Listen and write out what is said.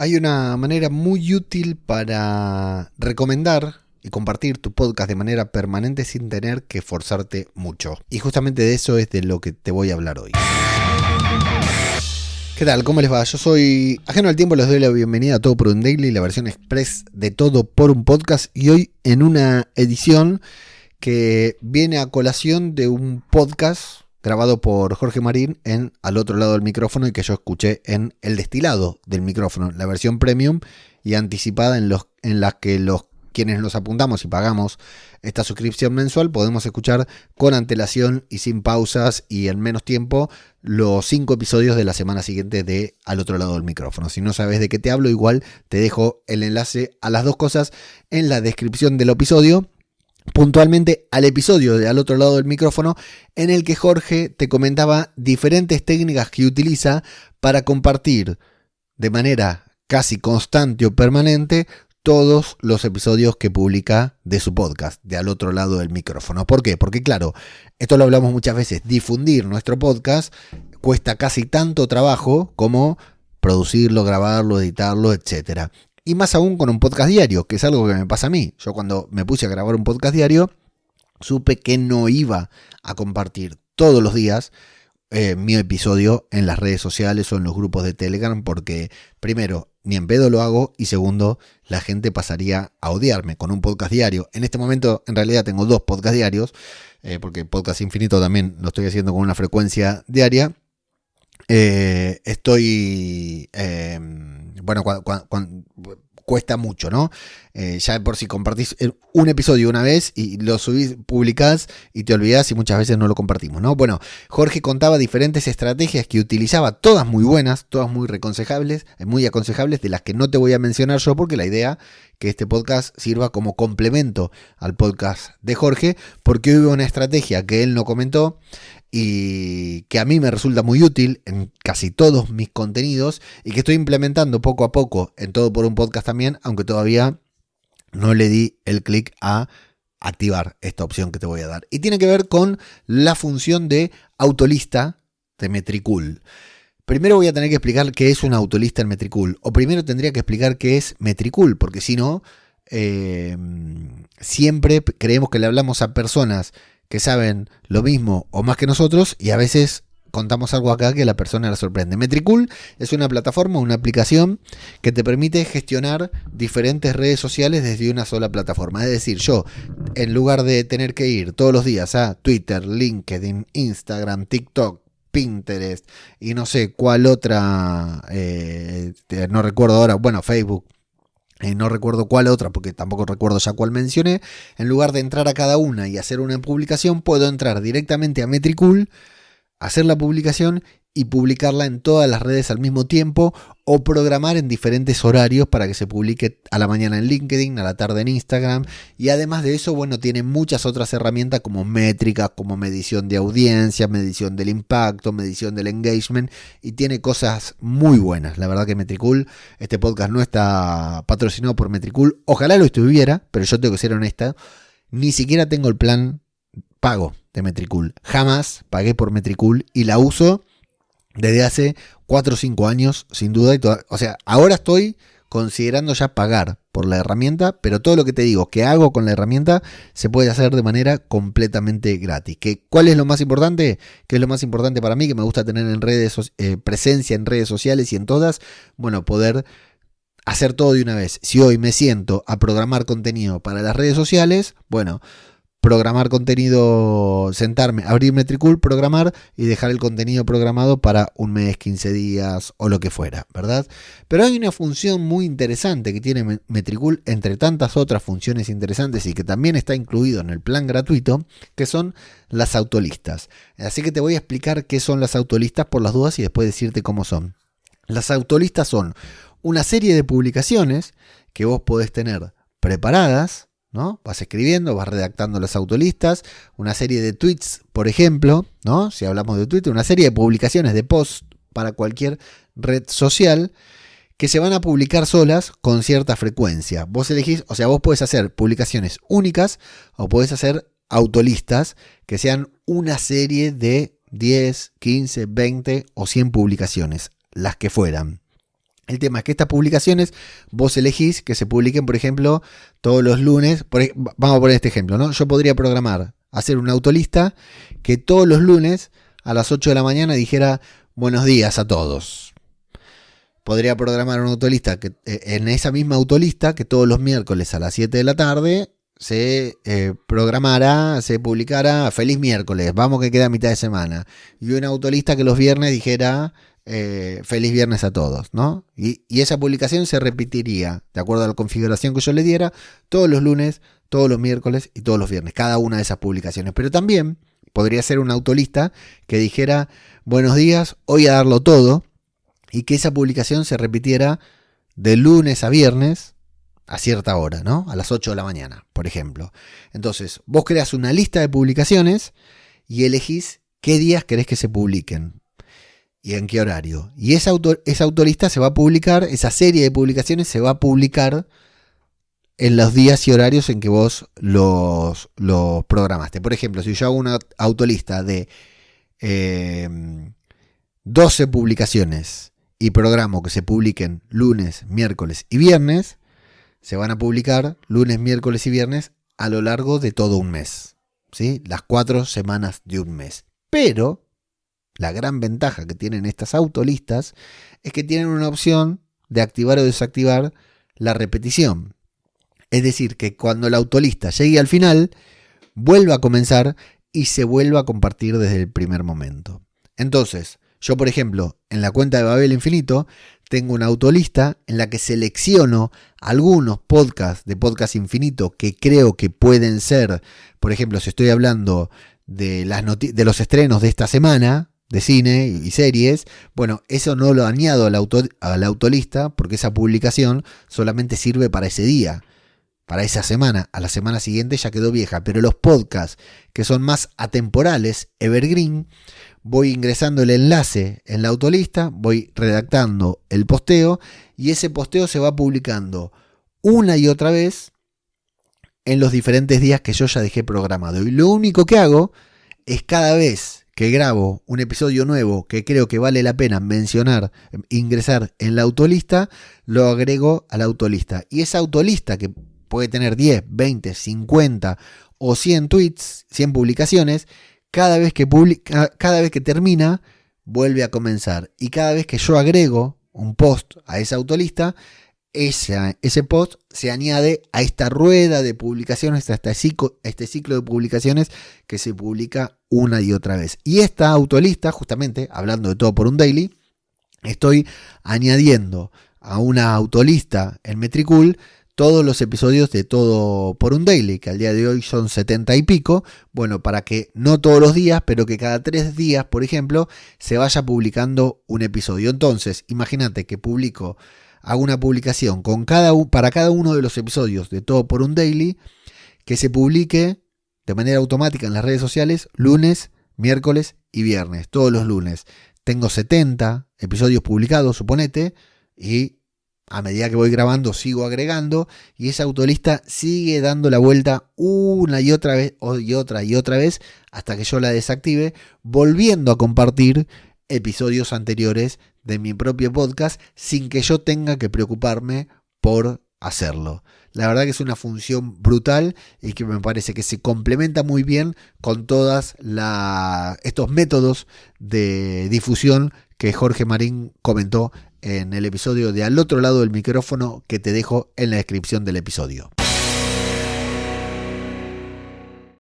Hay una manera muy útil para recomendar y compartir tu podcast de manera permanente sin tener que forzarte mucho. Y justamente de eso es de lo que te voy a hablar hoy. ¿Qué tal? ¿Cómo les va? Yo soy Ajeno al Tiempo, les doy la bienvenida a Todo por un Daily, la versión express de Todo por un Podcast. Y hoy en una edición que viene a colación de un podcast grabado por Jorge Marín en Al Otro Lado del Micrófono y que yo escuché en El Destilado del Micrófono, la versión premium y anticipada en las que quienes nos apuntamos y pagamos esta suscripción mensual podemos escuchar con antelación y sin pausas y en menos tiempo los 5 episodios de la semana siguiente de Al Otro Lado del Micrófono. Si no sabes de qué te hablo, igual te dejo el enlace a las dos cosas en la descripción del episodio. Puntualmente al episodio de Al Otro Lado del Micrófono, en el que Jorge te comentaba diferentes técnicas que utiliza para compartir de manera casi constante o permanente todos los episodios que publica de su podcast, de Al Otro Lado del Micrófono. ¿Por qué? Porque claro, esto lo hablamos muchas veces, difundir nuestro podcast cuesta casi tanto trabajo como producirlo, grabarlo, editarlo, etcétera. Y más aún con un podcast diario, que es algo que me pasa a mí. Yo cuando me puse a grabar un podcast diario, supe que no iba a compartir todos los días mi episodio en las redes sociales o en los grupos de Telegram, porque primero, ni en pedo lo hago, y segundo, la gente pasaría a odiarme con un podcast diario. En este momento, en realidad, tengo 2 podcasts diarios, porque Podcast Infinito también lo estoy haciendo con una frecuencia diaria. Cuesta mucho, ¿no? Ya por si compartís un episodio una vez y lo subís, publicás y te olvidás y muchas veces no lo compartimos, ¿no? Bueno, Jorge contaba diferentes estrategias que utilizaba, todas muy buenas, todas muy aconsejables, de las que no te voy a mencionar yo porque la idea que este podcast sirva como complemento al podcast de Jorge, porque hubo una estrategia que él no comentó y que a mí me resulta muy útil en casi todos mis contenidos y que estoy implementando poco a poco en Todo por un Podcast también, aunque todavía no le di el clic a activar esta opción que te voy a dar. Y tiene que ver con la función de autolista de Metricool. Primero voy a tener que explicar qué es una autolista en Metricool, o primero tendría que explicar qué es Metricool, porque si no, siempre creemos que le hablamos a personas que saben lo mismo o más que nosotros y a veces contamos algo acá que la persona la sorprende. Metricool es una plataforma, una aplicación que te permite gestionar diferentes redes sociales desde una sola plataforma. Es decir, yo, en lugar de tener que ir todos los días a Twitter, LinkedIn, Instagram, TikTok, Pinterest y no sé cuál otra, no recuerdo ahora, bueno, Facebook, no recuerdo cuál otra, porque tampoco recuerdo ya cuál mencioné. En lugar de entrar a cada una y hacer una publicación, puedo entrar directamente a Metricool, hacer la publicación y publicarla en todas las redes al mismo tiempo o programar en diferentes horarios para que se publique a la mañana en LinkedIn, a la tarde en Instagram. Y además de eso, bueno, tiene muchas otras herramientas como métricas, como medición de audiencia, medición del impacto, medición del engagement, y tiene cosas muy buenas. La verdad que Metricool, este podcast no está patrocinado por Metricool, ojalá lo estuviera, pero yo tengo que ser honesta, ni siquiera tengo el plan pago de Metricool. Jamás pagué por Metricool y la uso desde hace 4 o 5 años, sin duda. O sea, ahora estoy considerando ya pagar por la herramienta, pero todo lo que te digo que hago con la herramienta se puede hacer de manera completamente gratis. ¿Cuál es lo más importante? ¿Qué es lo más importante para mí? Que me gusta tener en redes presencia en redes sociales y en todas. Bueno, poder hacer todo de una vez. Si hoy me siento a programar contenido para las redes sociales, bueno, programar contenido, sentarme, abrir Metricool, programar y dejar el contenido programado para un mes, 15 días o lo que fuera, ¿verdad? Pero hay una función muy interesante que tiene Metricool, entre tantas otras funciones interesantes y que también está incluido en el plan gratuito, que son las autolistas. Así que te voy a explicar qué son las autolistas por las dudas y después decirte cómo son. Las autolistas son una serie de publicaciones que vos podés tener preparadas, ¿no? Vas escribiendo, vas redactando las autolistas, una serie de tweets, por ejemplo, ¿no? Si hablamos de Twitter, una serie de publicaciones de posts para cualquier red social que se van a publicar solas con cierta frecuencia. Vos elegís, o sea, vos podés hacer publicaciones únicas o podés hacer autolistas que sean una serie de 10, 15, 20 o 100 publicaciones, las que fueran. El tema es que estas publicaciones vos elegís que se publiquen, por ejemplo, todos los lunes. Vamos a poner este ejemplo, ¿no? Yo podría programar, hacer una autolista que todos los lunes a las 8 de la mañana dijera buenos días a todos. Podría programar una autolista que en esa misma autolista que todos los miércoles a las 7 de la tarde se publicara feliz miércoles, vamos que queda mitad de semana. Y una autolista que los viernes dijera feliz viernes a todos, ¿no? Y esa publicación se repetiría, de acuerdo a la configuración que yo le diera, todos los lunes, todos los miércoles y todos los viernes, cada una de esas publicaciones. Pero también podría ser una autolista que dijera buenos días, hoy a darlo todo, y que esa publicación se repitiera de lunes a viernes a cierta hora, ¿no? A las 8 de la mañana, por ejemplo. Entonces, vos creas una lista de publicaciones y elegís qué días querés que se publiquen y en qué horario. Y esa autolista se va a publicar, esa serie de publicaciones se va a publicar en los días y horarios en que vos los programaste. Por ejemplo, si yo hago una autolista de 12 publicaciones y programo que se publiquen lunes, miércoles y viernes, se van a publicar lunes, miércoles y viernes a lo largo de todo un mes, ¿sí? Las 4 semanas de un mes. Pero la gran ventaja que tienen estas autolistas es que tienen una opción de activar o desactivar la repetición. Es decir, que cuando la autolista llegue al final, vuelva a comenzar y se vuelva a compartir desde el primer momento. Entonces, yo por ejemplo, en la cuenta de Babel Infinito, tengo una autolista en la que selecciono algunos podcasts de Podcast Infinito que creo que pueden ser, por ejemplo, si estoy hablando de los estrenos de esta semana, de cine y series, bueno, eso no lo añado a la autolista porque esa publicación solamente sirve para ese día, para esa semana. A la semana siguiente ya quedó vieja, pero los podcasts que son más atemporales, evergreen, voy ingresando el enlace en la autolista, voy redactando el posteo y ese posteo se va publicando una y otra vez en los diferentes días que yo ya dejé programado. Y lo único que hago es cada vez que grabo un episodio nuevo que creo que vale la pena mencionar, ingresar en la autolista, lo agrego a la autolista. Y esa autolista que puede tener 10, 20, 50 o 100 tweets, 100 publicaciones, cada vez que termina, vuelve a comenzar. Y cada vez que yo agrego un post a esa autolista, ese post se añade a esta rueda de publicaciones, a este ciclo de publicaciones que se publica una y otra vez. Y esta autolista, justamente, hablando de Todo por un Daily, estoy añadiendo a una autolista en Metricool todos los episodios de Todo por un Daily, que al día de hoy son 70 y pico, bueno, para que no todos los días, pero que cada 3 días, por ejemplo, se vaya publicando un episodio. Entonces, imagínate que hago una publicación para cada uno de los episodios de Todo por un Daily, que se publique de manera automática en las redes sociales lunes, miércoles y viernes, todos los lunes. Tengo 70 episodios publicados, suponete, y a medida que voy grabando sigo agregando y esa autolista sigue dando la vuelta una y otra vez y otra vez hasta que yo la desactive, volviendo a compartir episodios anteriores de mi propio podcast sin que yo tenga que preocuparme por hacerlo. La verdad que es una función brutal y que me parece que se complementa muy bien con todos estos métodos de difusión que Jorge Marín comentó en el episodio de Al otro lado del micrófono que te dejo en la descripción del episodio.